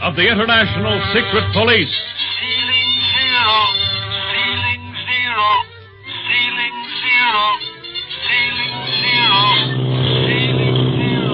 of the International Secret Police. Ceiling zero, ceiling zero, ceiling zero, ceiling zero, ceiling zero.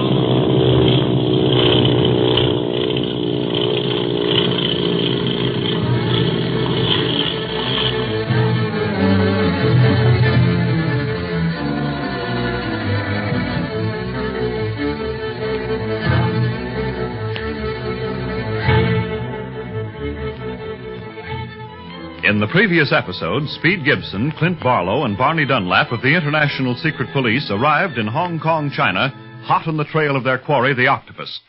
In the previous episode, Speed Gibson, Clint Barlow, and Barney Dunlap of the International Secret Police arrived in Hong Kong, China, hot on the trail of their quarry, the Octopus.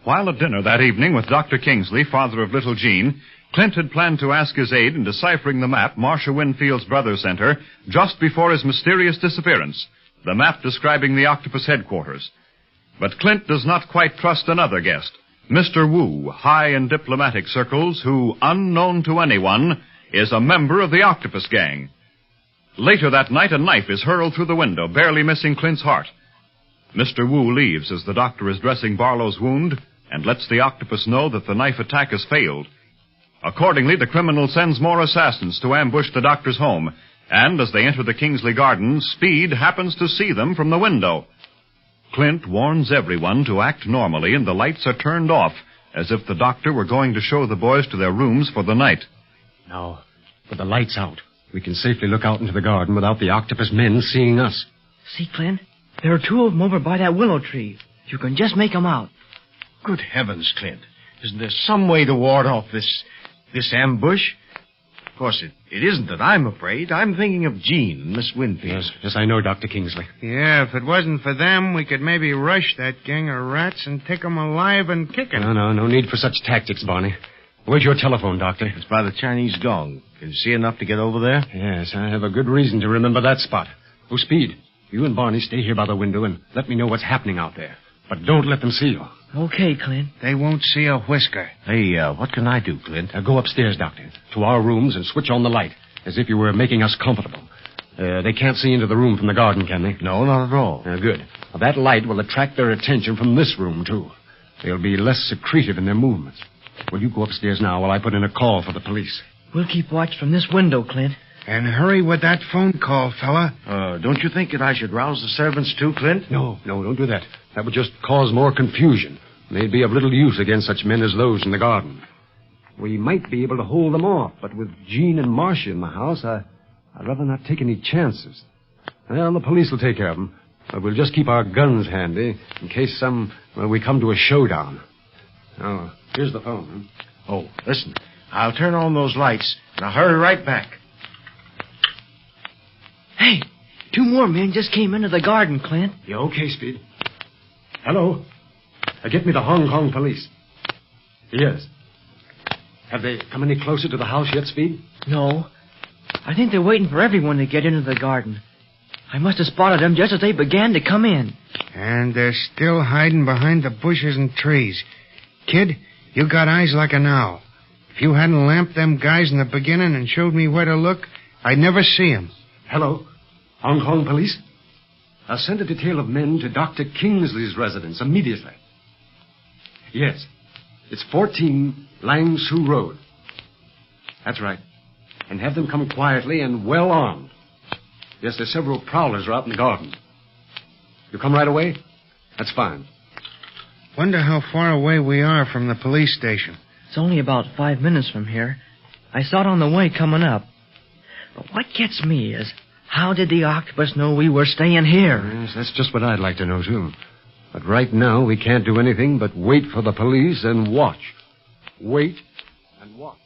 While at dinner that evening with Dr. Kingsley, father of little Jean, Clint had planned to ask his aid in deciphering the map Marcia Winfield's brother sent her just before his mysterious disappearance, the map describing the Octopus headquarters. But Clint does not quite trust another guest, Mr. Wu, high in diplomatic circles, who, unknown to anyone, is a member of the Octopus gang. Later that night, a knife is hurled through the window, barely missing Clint's heart. Mr. Wu leaves as the doctor is dressing Barlow's wound and lets the Octopus know that the knife attack has failed. Accordingly, the criminal sends more assassins to ambush the doctor's home, and as they enter the Kingsley garden, Speed happens to see them from the window. Clint warns everyone to act normally, and the lights are turned off, as if the doctor were going to show the boys to their rooms for the night. Now, with the lights out, we can safely look out into the garden without the Octopus men seeing us. See, Clint? There are two of them over by that willow tree. You can just make them out. Good heavens, Clint. Isn't there some way to ward off this ambush? Of course, it isn't that I'm afraid. I'm thinking of Jean and Miss Winfield. Yes, I know, Dr. Kingsley. Yeah, if it wasn't for them, we could maybe rush that gang of rats and take them alive and kicking. No need for such tactics, Barney. Where's your telephone, Doctor? It's by the Chinese gong. Can you see enough to get over there? Yes, I have a good reason to remember that spot. Oh, Speed, you and Barney stay here by the window and let me know what's happening out there. But don't let them see you. Okay, Clint. They won't see a whisker. Hey, what can I do, Clint? Go upstairs, Doctor, to our rooms and switch on the light, as if you were making us comfortable. They can't see into the room from the garden, can they? No, not at all. Good. Well, that light will attract their attention from this room, too. They'll be less secretive in their movements. Will you go upstairs now while I put in a call for the police? We'll keep watch from this window, Clint. And hurry with that phone call, fella. Don't you think that I should rouse the servants, too, Clint? No, don't do that. That would just cause more confusion. They'd be of little use against such men as those in the garden. We might be able to hold them off, but with Jean and Marcia in the house, I'd rather not take any chances. Well, the police will take care of them, but we'll just keep our guns handy in case we come to a showdown. Oh, here's the phone. Oh, listen. I'll turn on those lights, and I'll hurry right back. Hey, two more men just came into the garden, Clint. You okay, Speed? Hello? Get me the Hong Kong police. Yes. Have they come any closer to the house yet, Speed? No. I think they're waiting for everyone to get into the garden. I must have spotted them just as they began to come in. And they're still hiding behind the bushes and trees. Kid, you got eyes like an owl. If you hadn't lamped them guys in the beginning and showed me where to look, I'd never see them. Hello? Hong Kong police? I'll send a detail of men to Dr. Kingsley's residence immediately. Yes. It's 14 Lang Su Road. That's right. And have them come quietly and well armed. Yes, there's several prowlers out in the garden. You come right away? That's fine. Wonder how far away we are from the police station. It's only about 5 minutes from here. I saw it on the way coming up. But what gets me is, how did the Octopus know we were staying here? Yes, that's just what I'd like to know, too. But right now, we can't do anything but wait for the police and watch. Wait and watch.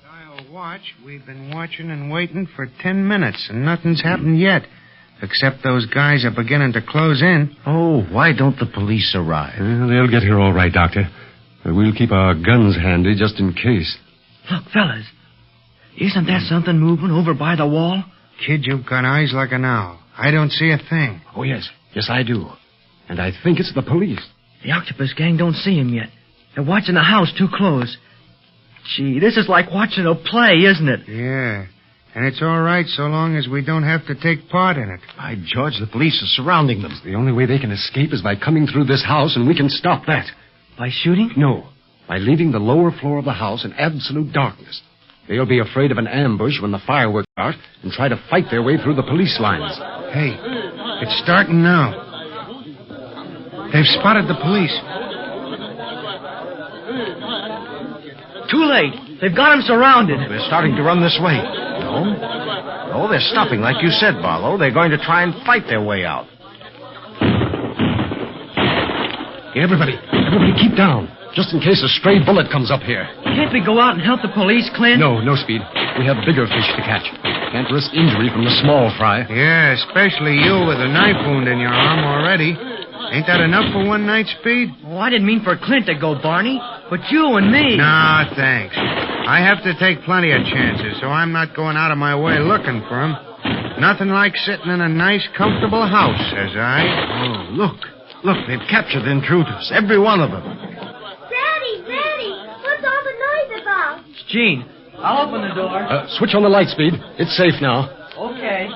Dial watch. We've been watching and waiting for 10 minutes, and nothing's happened yet. Except those guys are beginning to close in. Oh, why don't the police arrive? Well, they'll get here all right, Doctor. But we'll keep our guns handy just in case. Look, fellas. Isn't that something moving over by the wall? Kid, you've got eyes like an owl. I don't see a thing. Oh, yes. Yes, I do. And I think it's the police. The Octopus gang don't see him yet. They're watching the house too close. Gee, this is like watching a play, isn't it? Yeah. And it's all right so long as we don't have to take part in it. By George, the police are surrounding them. The only way they can escape is by coming through this house, and we can stop that. By shooting? No, by leaving the lower floor of the house in absolute darkness. They'll be afraid of an ambush when the fireworks start and try to fight their way through the police lines. Hey, it's starting now. They've spotted the police. Too late. They've got him surrounded. They're starting to run this way. No, they're stopping, like you said, Barlow. They're going to try and fight their way out. Everybody keep down. Just in case a stray bullet comes up here. Can't we go out and help the police, Clint? No, Speed. We have bigger fish to catch. Can't risk injury from the small fry. Yeah, especially you with a knife wound in your arm already. Ain't that enough for one night, Speed? Oh, I didn't mean for Clint to go, Barney. But you and me. Nah, thanks. I have to take plenty of chances, so I'm not going out of my way looking for him. Nothing like sitting in a nice, comfortable house, says I. Oh, look. Look, they've captured the intruders. Every one of them. Daddy, what's all the noise about? It's Gene. I'll open the door. Switch on the light, Speed. It's safe now. Okay.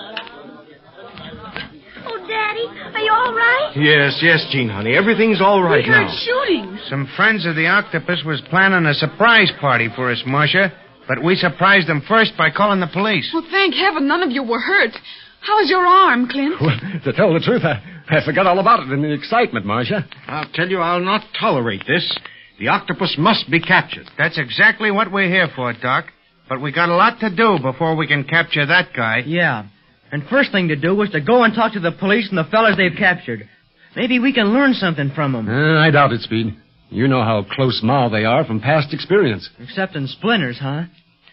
Oh, Daddy, are you all right? Yes, Gene, honey. Everything's all right We heard now. shooting. Some friends of the Octopus was planning a surprise party for us, Marcia, but we surprised them first by calling the police. Well, thank heaven none of you were hurt. How's your arm, Clint? Well, to tell the truth, I forgot all about it in the excitement, Marcia. I'll tell you, I'll not tolerate this. The Octopus must be captured. That's exactly what we're here for, Doc. But we got a lot to do before we can capture that guy. Yeah. And first thing to do was to go and talk to the police and the fellas they've captured. Maybe we can learn something from them. I doubt it, Speed. You know how close-mouthed they are from past experience. Except in Splinters, huh?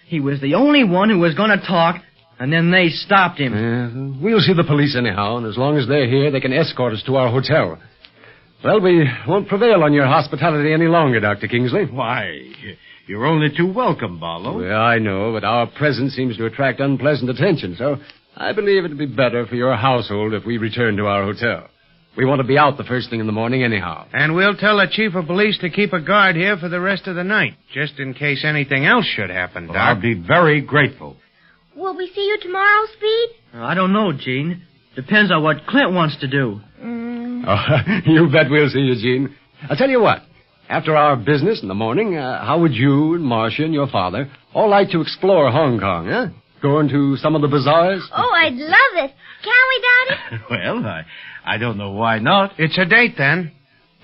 He was the only one who was going to talk, and then they stopped him. We'll see the police anyhow, and as long as they're here, they can escort us to our hotel. Well, we won't prevail on your hospitality any longer, Dr. Kingsley. Why, you're only too welcome, Barlow. Well, I know, but our presence seems to attract unpleasant attention, so I believe it would be better for your household if we return to our hotel. We want to be out the first thing in the morning anyhow. And we'll tell the chief of police to keep a guard here for the rest of the night, just in case anything else should happen, Doc. Well, I'll be very grateful. Will we see you tomorrow, Speed? I don't know, Gene. Depends on what Clint wants to do. Oh, you bet we'll see you, Gene. I'll tell you what. After our business in the morning, how would you and Marcia and your father all like to explore Hong Kong, huh? Going to some of the bazaars? Oh, I'd love it. Can we, Daddy? Well, I don't know why not. It's a date, then.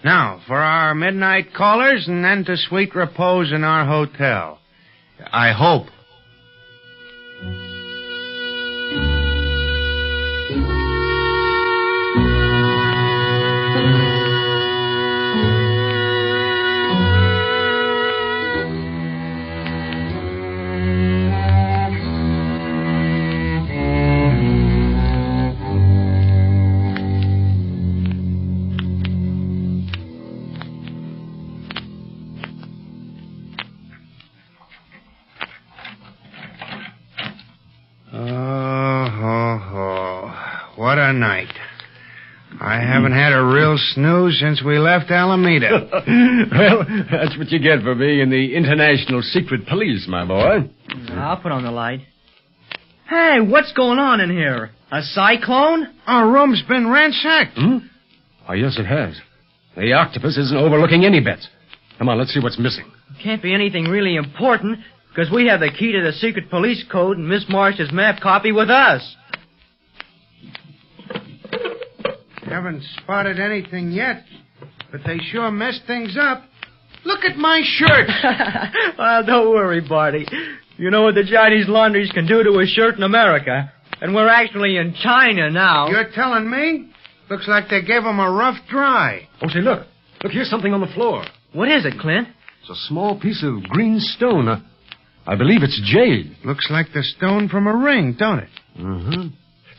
Now, for our midnight callers, and then to sweet repose in our hotel. I hope. What a night. I haven't had a real snooze since we left Alameda. Well, that's what you get for being in the International Secret Police, my boy. I'll put on the light. Hey, what's going on in here? A cyclone? Our room's been ransacked. Oh, yes, it has. The Octopus isn't overlooking any bets. Come on, let's see what's missing. Can't be anything really important, because we have the key to the secret police code and Miss Marsh's map copy with us. Haven't spotted anything yet, but they sure messed things up. Look at my shirt. Well, don't worry, Barney. You know what the Chinese laundries can do to a shirt in America. And we're actually in China now. You're telling me? Looks like they gave them a rough dry. Oh, say, look. Look, here's something on the floor. What is it, Clint? It's a small piece of green stone. I believe it's jade. Looks like the stone from a ring, don't it? Uh-huh.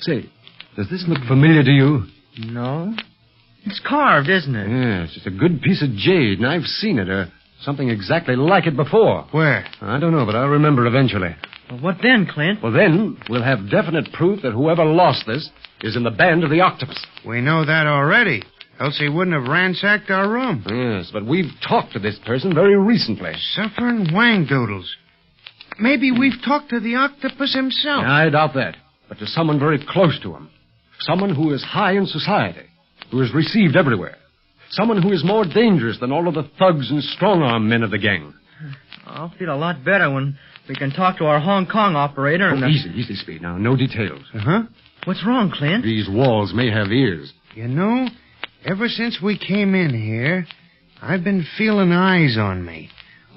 Say, does this look familiar to you? No. It's carved, isn't it? Yes, it's a good piece of jade, and I've seen it, or something exactly like it before. Where? I don't know, but I'll remember eventually. Well, what then, Clint? Well, then, we'll have definite proof that whoever lost this is in the band of the Octopus. We know that already. Else he wouldn't have ransacked our room. Yes, but we've talked to this person very recently. Suffering wang doodles. maybe we've talked to the octopus himself. I doubt that. But to someone very close to him. Someone who is high in society. Who is received everywhere. Someone who is more dangerous than all of the thugs and strong-arm men of the gang. I'll feel a lot better when we can talk to our Hong Kong operator and... Easy, Speed. Now, no details. Uh-huh. What's wrong, Clint? These walls may have ears. You know, ever since we came in here, I've been feeling eyes on me.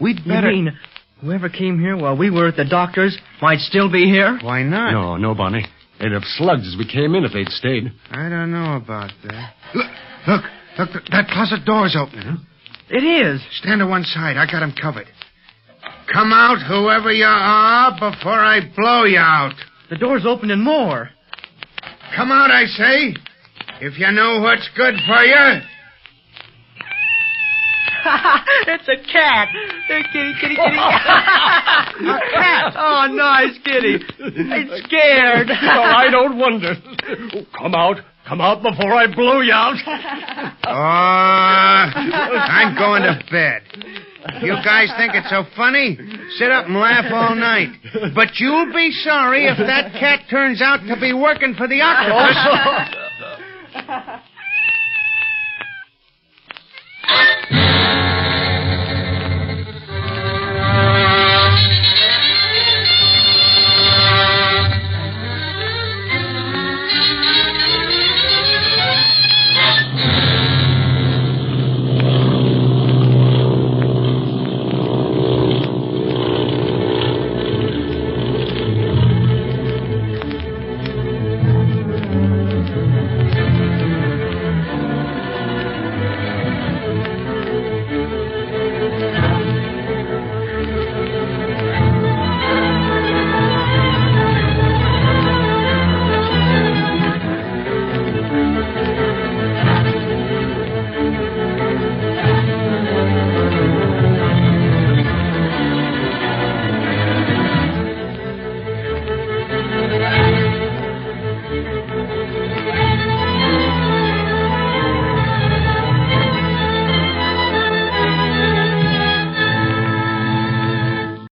We'd better... You mean whoever came here while we were at the doctor's might still be here? Why not? No, Barney. They'd have slugged as we came in if they'd stayed. I don't know about that. Look, that closet door's open. Huh? It is. Stand to one side. I got him covered. Come out, whoever you are, before I blow you out. The door's opening more. Come out, I say. If you know what's good for you. It's a cat. Kitty. A cat. Oh, nice, Kitty. It's scared. Well, I don't wonder. Come out before I blow you out. I'm going to bed. You guys think it's so funny? Sit up and laugh all night. But you'll be sorry if that cat turns out to be working for the octopus.